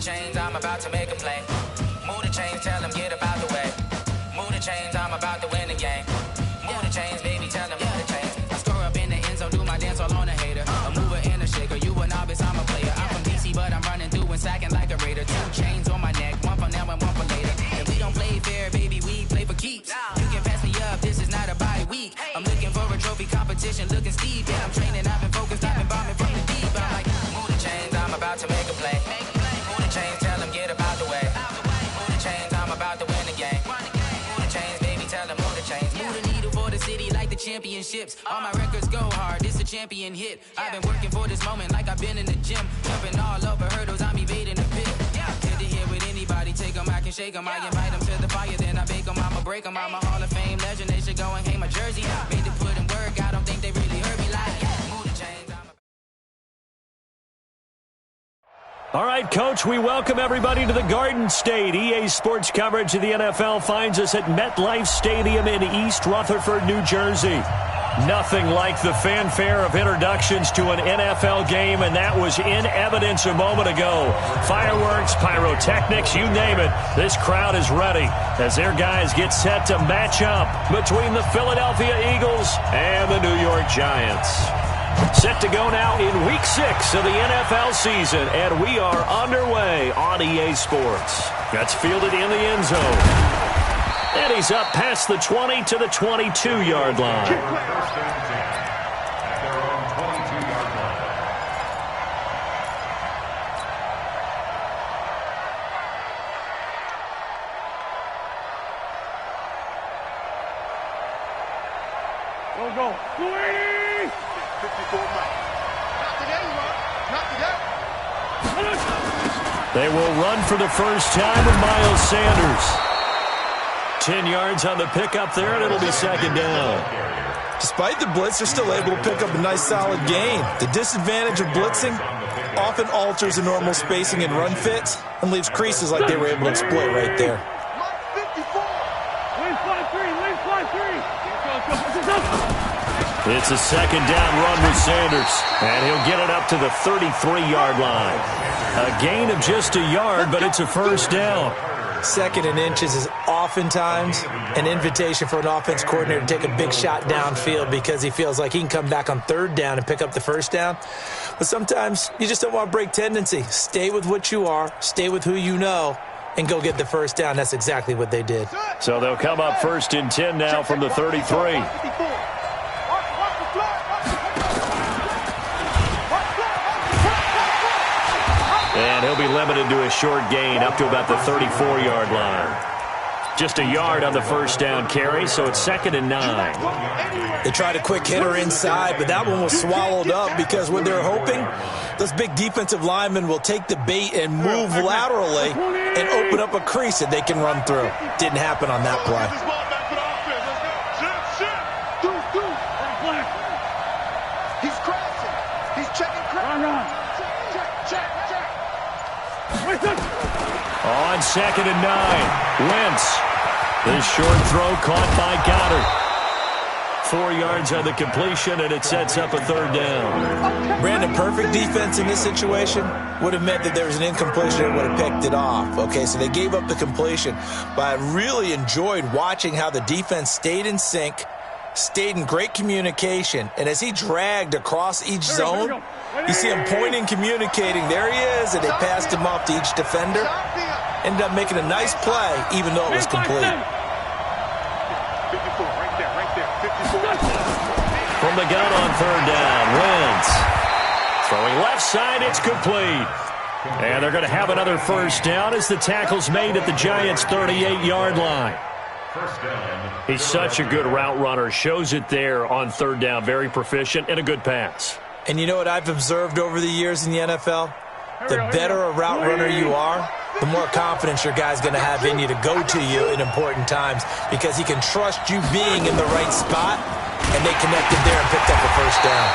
chains, I'm about to make a play. Move the chains, tell them get up out the way. Move the chains, I'm about to win the game. Move the chains, baby, tell them move the chains. I score up in the end zone, do my dance all on a hater. A mover and a shaker, you a novice, I'm a player. I'm from DC, but I'm running through and sacking like a raider. 2 chains on my neck, one for now and one for later. And we don't play fair, baby, we play for keeps. You can pass me up, this is not a bye week. I'm looking for a trophy competition, looking steep. Yeah, I'm training, I've been focused, I've been bombing from the deep. I'm like, move the chains, I'm about to make a play. Move the chains, tell them get up out the way. Move the chains, I'm about to win the game. Move the chains, baby, tell them move the chains. Move the needle for the city like the championships. All my records go hard, this a champion hit. I've been working for this moment like I've been in the gym. Jumping all over hurdles, I'm evading the pit. Good to hear with anybody, take them, I can shake them. I invite them to the fire, then I bake them, I'ma break them. I'm a Hall of Fame legend, they should go and hang my jersey. Made to put in work, I don't think they really heard me like, move the chains. All right, Coach, we welcome everybody to the Garden State. EA Sports coverage of the NFL finds us at MetLife Stadium in East Rutherford, New Jersey. Nothing like the fanfare of introductions to an NFL game, and that was in evidence a moment ago. Fireworks, pyrotechnics, you name it. This crowd is ready as their guys get set to match up between the Philadelphia Eagles and the New York Giants. Set to go now in Week 6 of the NFL season, and we are underway on EA Sports. That's fielded in the end zone. And he's up past the 20 to the 22-yard line. Go. 280! 54 miles. Not today, Ron. Not today. They will run for the first time with Miles Sanders. 10 yards on the pickup there, and it'll be second down. Despite the blitz, they're still able to pick up a nice solid gain. The disadvantage of blitzing often alters the normal spacing and run fits and leaves creases like they were able to exploit right there. It's a second down run with Sanders, and he'll get it up to the 33-yard line. A gain of just a yard, but it's a first down. Second and inches is oftentimes an invitation for an offense coordinator to take a big shot downfield because he feels like he can come back on third down and pick up the first down. But sometimes you just don't want to break tendency. Stay with what you are, stay with who you know, and go get the first down. That's exactly what they did. So they'll come up first and 10 now from the 33. And he'll be limited to a short gain up to about the 34-yard line. Just a yard on the first down carry, so it's second and 9. They tried a quick hitter inside, but that one was swallowed up because what they're hoping, those big defensive linemen will take the bait and move laterally and open up a crease that they can run through. Didn't happen on that play. He's crossing. He's checking crossing. On second and 9, Wentz. This short throw caught by Goddard. 4 yards on the completion, and it sets up a third down. Brandon, perfect defense in this situation would have meant that there was an incompletion and would have picked it off. Okay, so they gave up the completion, but I really enjoyed watching how the defense stayed in sync, stayed in great communication, and as he dragged across each zone, you see him pointing, communicating. There he is, and they passed him off to each defender. Ended up making a nice play, even though it was complete. 54, right there, 54. From the gun on third down, Wentz. Throwing left side, it's complete. And they're going to have another first down as the tackle's made at the Giants' 38-yard line. He's such a good route runner. Shows it there on third down. Very proficient and a good pass. And you know what I've observed over the years in the NFL? The better a route runner you are, the more confidence your guy's going to have in you to go to you in important times because he can trust you being in the right spot, and they connected there and picked up a first down.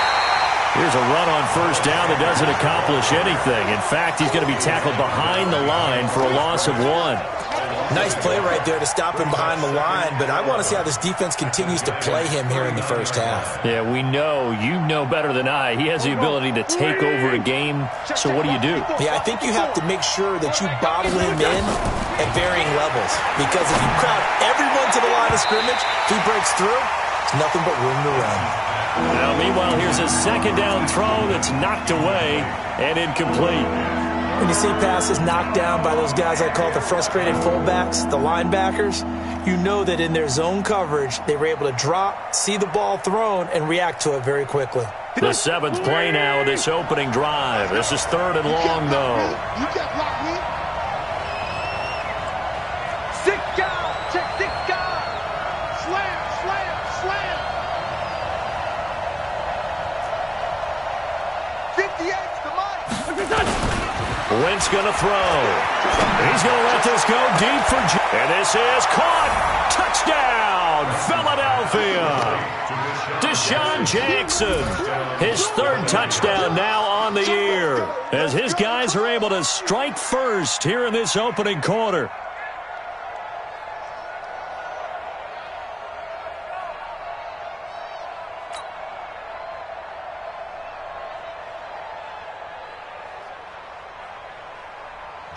Here's a run on first down that doesn't accomplish anything. In fact, he's going to be tackled behind the line for a loss of 1. Nice play right there to stop him behind the line, but I want to see how this defense continues to play him here in the first half. Yeah, we know. You know better than I. He has the ability to take over a game, so what do? Yeah, I think you have to make sure that you bottle him in at varying levels, because if you crowd everyone to the line of scrimmage, if he breaks through, it's nothing but room to run. Now, meanwhile, here's a second down throw that's knocked away and incomplete. When you see passes knocked down by those guys I call the frustrated fullbacks, the linebackers, you know that in their zone coverage, they were able to drop, see the ball thrown, and react to it very quickly. The seventh play now of this opening drive. This is third and long, though. You got blocked me. 6 guys. Check 6 guys. Slam, slam, slam. 58's the money. Wentz going to throw. He's going to let this go deep for and this is caught. Touchdown, Philadelphia. Deshaun Jackson, his third touchdown now on the year, as his guys are able to strike first here in this opening quarter.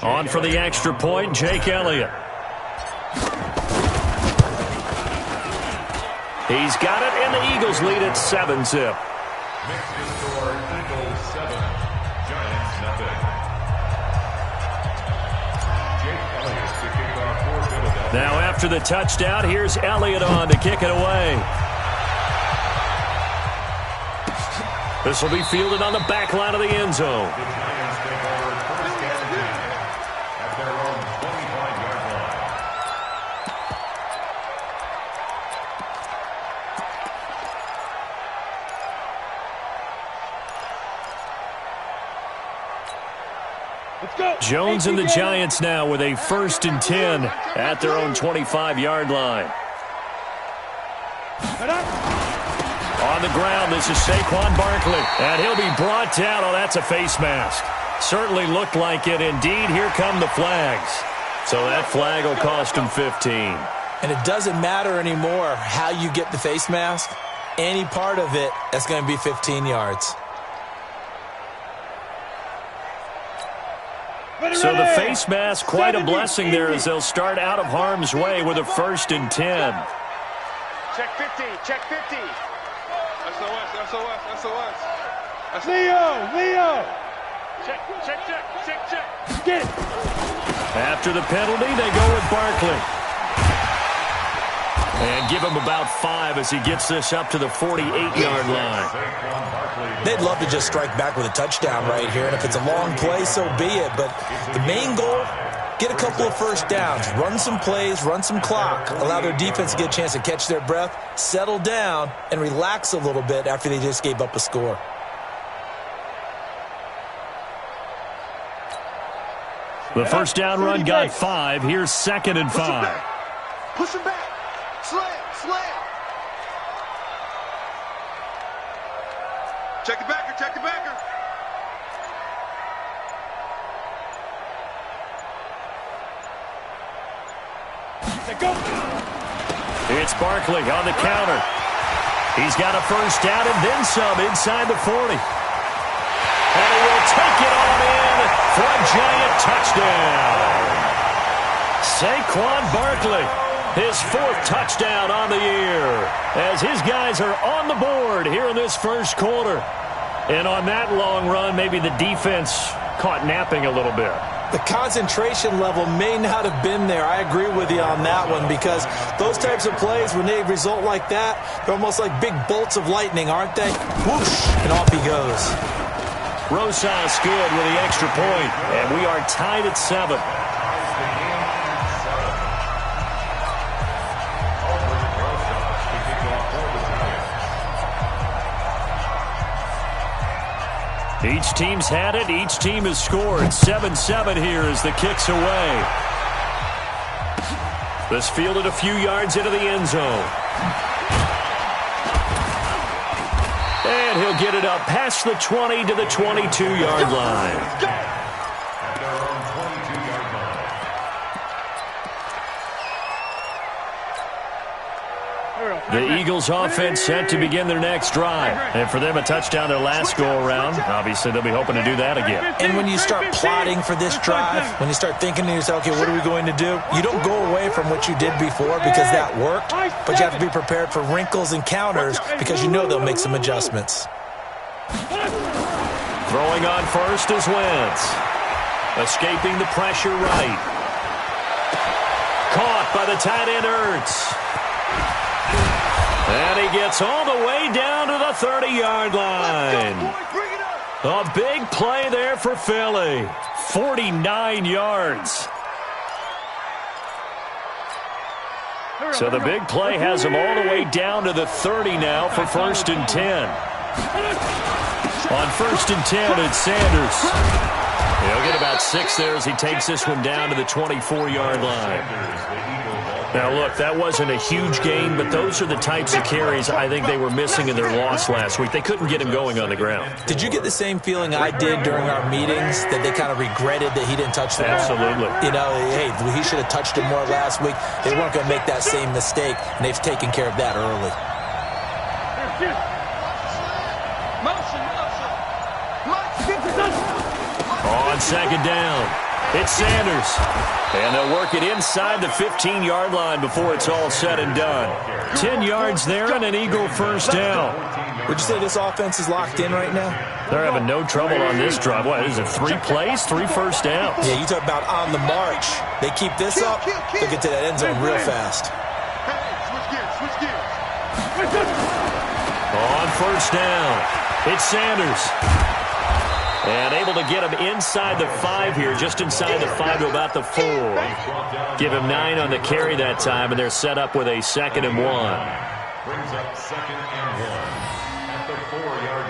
On for the extra point, Jake Elliott. He's got it, and the Eagles lead at 7-zip. Now after the touchdown, here's Elliott on to kick it away. This will be fielded on the back line of the end zone. Jones and the Giants now with a 1st and 10 at their own 25-yard line. On the ground, this is Saquon Barkley, and he'll be brought down. Oh, that's a face mask. Certainly looked like it. Indeed, here come the flags. So that flag will cost him 15. And it doesn't matter anymore how you get the face mask. Any part of it, that's going to be 15 yards. So the face mask, quite a blessing there as they'll start out of harm's way with a 1st and 10. Check 50, check 50. SOS, SOS, SOS. Leo. Check. Get it. After the penalty, they go with Barkley. And give him about 5 as he gets this up to the 48-yard line. They'd love to just strike back with a touchdown right here, and if it's a long play, so be it. But the main goal, get a couple of first downs, run some plays, run some clock, allow their defense to get a chance to catch their breath, settle down, and relax a little bit after they just gave up a score. The first down run got 5. Here's 2nd and 5. Push him back. Slam. Check the backer. It's Barkley on the counter. He's got a first down and then some inside the 40. And he will take it on in for a giant touchdown. Saquon Barkley, his 4th touchdown on the year, as his guys are on the board here in this first quarter. And on that long run, maybe the defense caught napping a little bit. The concentration level may not have been there. I agree with you on that one, because those types of plays, when they result like that, they're almost like big bolts of lightning, aren't they? Whoosh, and off he goes. Rosas good with the extra point, and we are tied at 7. Each team's had it. Each team has scored. 7-7 here as the kick's away. This fielded a few yards into the end zone. And he'll get it up past the 20 to the 22-yard line. The Eagles offense set to begin their next drive. And for them, a touchdown their last go-around. Obviously, they'll be hoping to do that again. And when you start plotting for this drive, when you start thinking to yourself, okay, what are we going to do? You don't go away from what you did before because that worked, but you have to be prepared for wrinkles and counters because you know they'll make some adjustments. Throwing on first is Wentz. Escaping the pressure right. Caught by the tight end Ertz. And he gets all the way down to the 30-yard line. A big play there for Philly. 49 yards. So the big play has him all the way down to the 30 now for 1st and 10. On 1st and 10, it's Sanders. He'll get about 6 there as he takes this one down to the 24-yard line. Now, look, that wasn't a huge gain, but those are the types of carries I think they were missing in their loss last week. They couldn't get him going on the ground. Did you get the same feeling I did during our meetings, that they kind of regretted that he didn't touch the ball? Absolutely. You know, hey, he should have touched it more last week. They weren't going to make that same mistake, and they've taken care of that early. On 2nd down, it's Sanders. And they'll work it inside the 15-yard line before it's all said and done. 10 yards there and an Eagle 1st down. Would you say this offense is locked in right now? They're having no trouble on this drive. What, is it 3 plays, 3 first downs? Yeah, you talk about on the march. They keep this up, they'll get to that end zone real fast. On 1st down, it's Sanders. And able to get him inside the 5 here, just inside the 5 to about the 4. Give him 9 on the carry that time, and they're set up with a 2nd and 1. Brings up 2nd and 1 at the 4-yard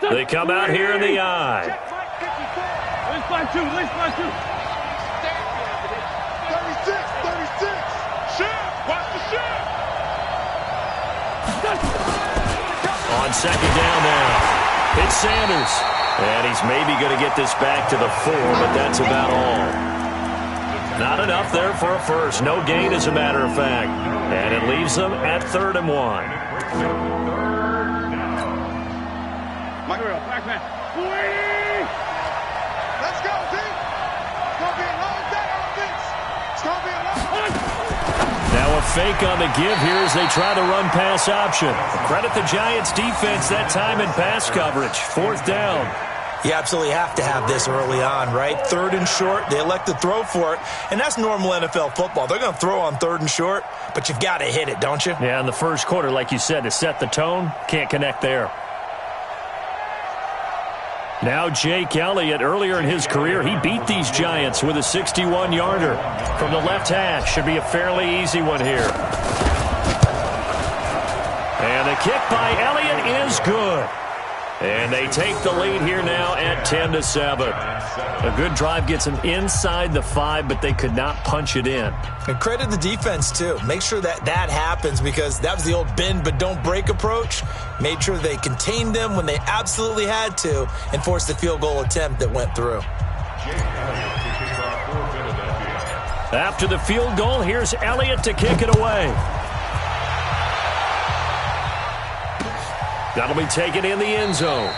line. They come out here in the eye. Let's find two. 36. Shift. Watch the shift. On 2nd down now, it's Sanders. And he's maybe going to get this back to the 4, but that's about all. Not enough there for a first. No gain, as a matter of fact. And it leaves them at 3rd and 1. Let's go, team. It's going to be a long day on offense. It's going to be a long day. Now a fake on the give here as they try the run-pass option. Credit the Giants' defense that time in pass coverage. 4th down. You absolutely have to have this early on, right? 3rd and short, they elect to throw for it, and that's normal NFL football. They're going to throw on 3rd and short, but you've got to hit it, don't you? Yeah, in the first quarter, like you said, to set the tone, can't connect there. Now Jake Elliott, earlier in his career, he beat these Giants with a 61-yarder. From the left hash, should be a fairly easy one here. And the kick by Elliott is good. And they take the lead here now at 10-7. A good drive gets them inside the 5, but they could not punch it in. And credit the defense, too. Make sure that happens, because that was the old bend but don't break approach. Made sure they contained them when they absolutely had to and forced the field goal attempt that went through. After the field goal, here's Elliott to kick it away. That'll be taken in the end zone.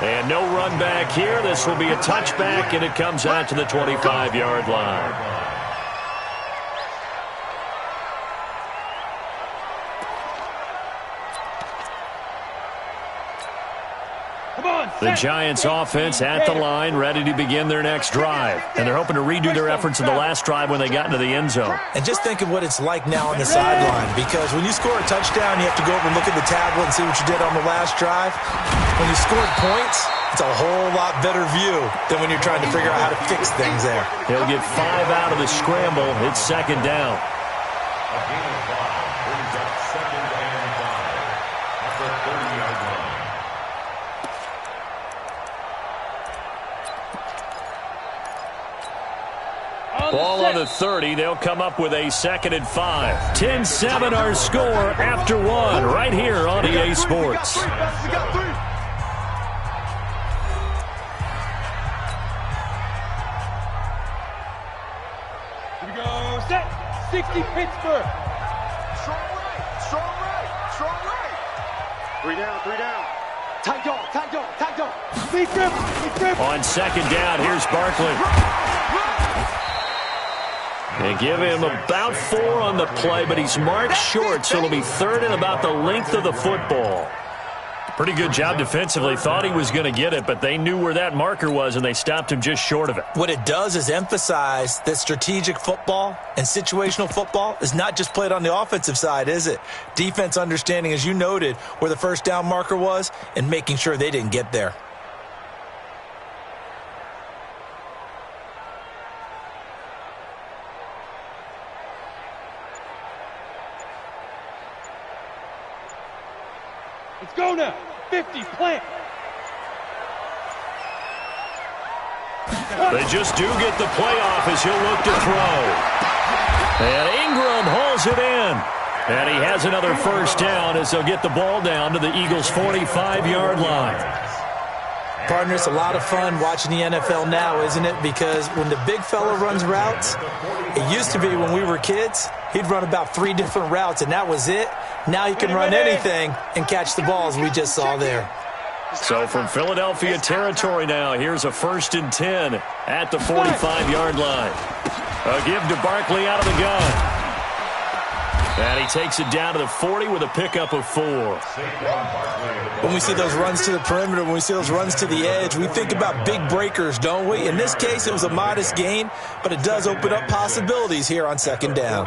And no run back here. This will be a touchback, and it comes out to the 25-yard line. The Giants offense at the line, ready to begin their next drive. And they're hoping to redo their efforts in the last drive when they got into the end zone. And just think of what it's like now on the sideline, because when you score a touchdown, you have to go over and look at the tablet and see what you did on the last drive. When you scored points, it's a whole lot better view than when you're trying to figure out how to fix things there. He'll get 5 out of the scramble. It's 2nd down. A gain of 5 brings up 2nd and 5 at the 30-yard line. Ball on the 30. They'll come up with a 2nd and 5. 10-7 our score after 1 right here on EA Sports. 60 Pittsburgh. Strong right, strong right, strong right. 3 down, 3 down. Tight dog, tight dog, tight dog. Big grip. On second down, here's Barkley. They give him about 4 on the play, but he's marked short, so it'll be third and about the length of the football. Pretty good job defensively. Thought he was going to get it, but they knew where that marker was, and they stopped him just short of it. What it does is emphasize that strategic football and situational football is not just played on the offensive side, is it? Defense understanding, as you noted, where the first down marker was and making sure they didn't get there. Let's go now. 50, plant. They just do get the playoff as he'll look to throw. And Ingram hauls it in. And he has another first down as they'll get the ball down to the Eagles' 45-yard line. Partner, it's a lot of fun watching the NFL now, isn't it? Because when the big fella runs routes, it used to be when we were kids, he'd run about 3 different routes, and that was it. Now he can run anything and catch the balls we just saw there. So from Philadelphia territory now, here's a 1st and 10 at the 45-yard line. A give to Barkley out of the gun. And he takes it down to the 40 with a pickup of 4. When we see those runs to the perimeter, when we see those runs to the edge, we think about big breakers, don't we? In this case, it was a modest gain, but it does open up possibilities here on second down.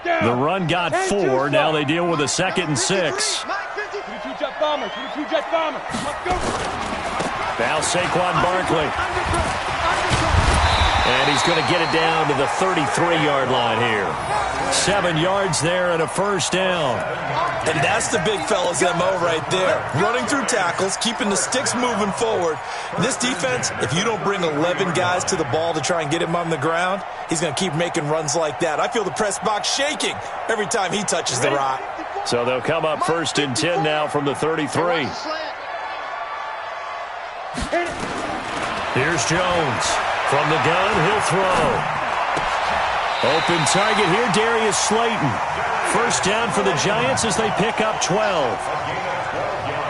The run got 4. Now they deal with a 2nd and 6. 22 jet bomber. 22 jet bomber. Let's go. Now Saquon Barkley. And he's going to get it down to the 33-yard line here. 7 yards there and a first down. And that's the big fella's MO right there. Running through tackles, keeping the sticks moving forward. This defense, if you don't bring 11 guys to the ball to try and get him on the ground, he's going to keep making runs like that. I feel the press box shaking every time he touches the rock. So they'll come up 1st and 10 now from the 33. Here's Jones. From the gun, he'll throw. Open target here, Darius Slayton. First down for the Giants as they pick up 12.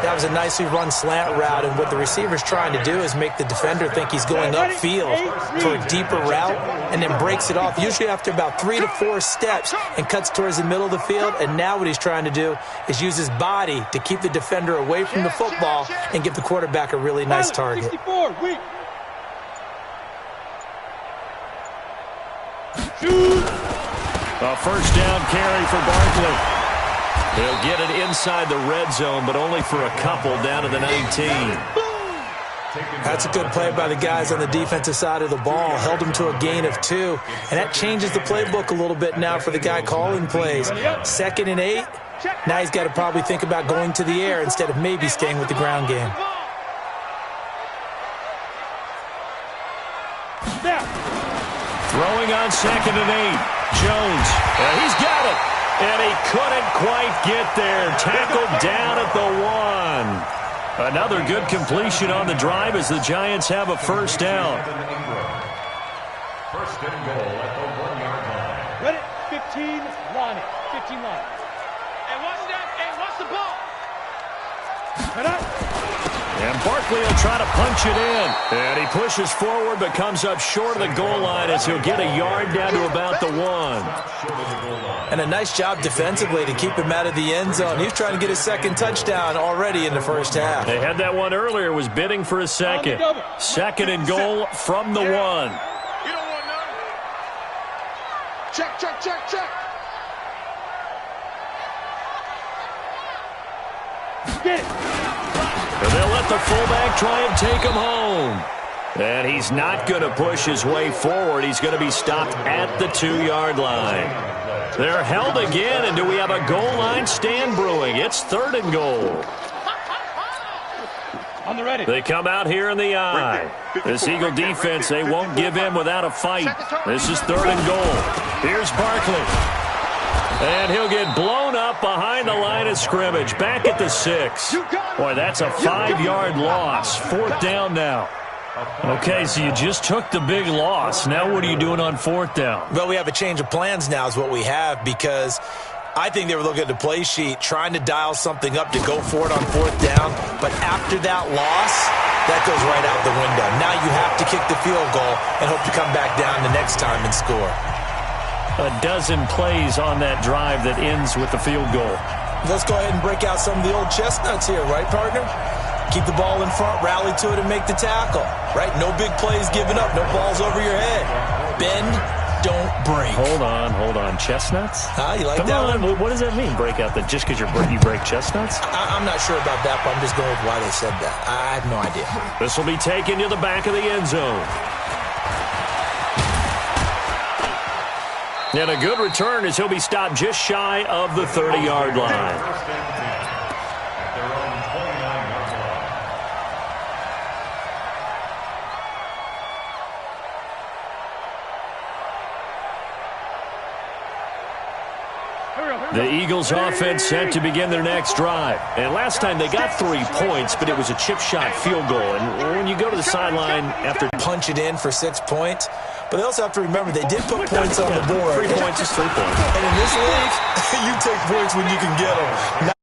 That was a nicely run slant route, and what the receiver's trying to do is make the defender think he's going upfield for a deeper route, and then breaks it off, usually after about 3 to 4 steps, and cuts towards the middle of the field. And now what he's trying to do is use his body to keep the defender away from the football and give the quarterback a really nice target. 64, weak. A first down carry for Barkley. He'll get it inside the red zone, but only for a couple down to the 19. That's a good play by the guys on the defensive side of the ball. Held him to a gain of 2. And that changes the playbook a little bit now for the guy calling plays. 2nd and 8. Now he's got to probably think about going to the air instead of maybe staying with the ground game. Throwing on 2nd and 8. Jones. He's got it. And he couldn't quite get there. Tackled down at the 1. Another good completion on the drive as the Giants have a first down. First and goal at the 1-yard line. Ready? 15 line it. 15 line it. And what's that? And what's the ball? And Barkley will try to punch it in. And he pushes forward but comes up short of the goal line as he'll get a yard down to about the 1. And a nice job defensively to keep him out of the end zone. He's trying to get his 2nd touchdown already in the first half. They had that one earlier, was bidding for a 2nd. 2nd and goal from the 1. You don't want none. Check, check, check, check. Get it. And they'll let the fullback try and take him home. And he's not going to push his way forward. He's going to be stopped at the 2-yard line. They're held again, and do we have a goal line stand brewing? It's 3rd and goal. On the ready. They come out here in the eye. This Eagle defense, they won't give in without a fight. This is 3rd and goal. Here's Barkley. And he'll get blown up behind the line of scrimmage. Back at the 6. Boy, that's a 5-yard loss. 4th down now. Okay, so you just took the big loss. Now what are you doing on fourth down? Well, we have a change of plans now is what we have, because I think they were looking at the play sheet, trying to dial something up to go for it on fourth down. But after that loss, that goes right out the window. Now you have to kick the field goal and hope to come back down the next time and score. A dozen plays on that drive that ends with the field goal. Let's go ahead and break out some of the old chestnuts here, right, partner? Keep the ball in front, rally to it, and make the tackle, right? No big plays given up, no balls over your head. Bend, don't break. Hold on. Chestnuts? You like Come that on. one? What does that mean, break out? Just because you break chestnuts? I'm not sure about that, but I'm just going with why they said that. I have no idea. This will be taken to the back of the end zone. And a good return as he'll be stopped just shy of the 30-yard line. First and 10 at their own 29-yard line. The Eagles offense set to begin their next drive. And last time they got 3 points, but it was a chip shot field goal. And when you go to the sideline after Punch it in for 6 points. But they also have to remember they did put points on the board. 3 points is 3 points. And in this league, you take points when you can get them.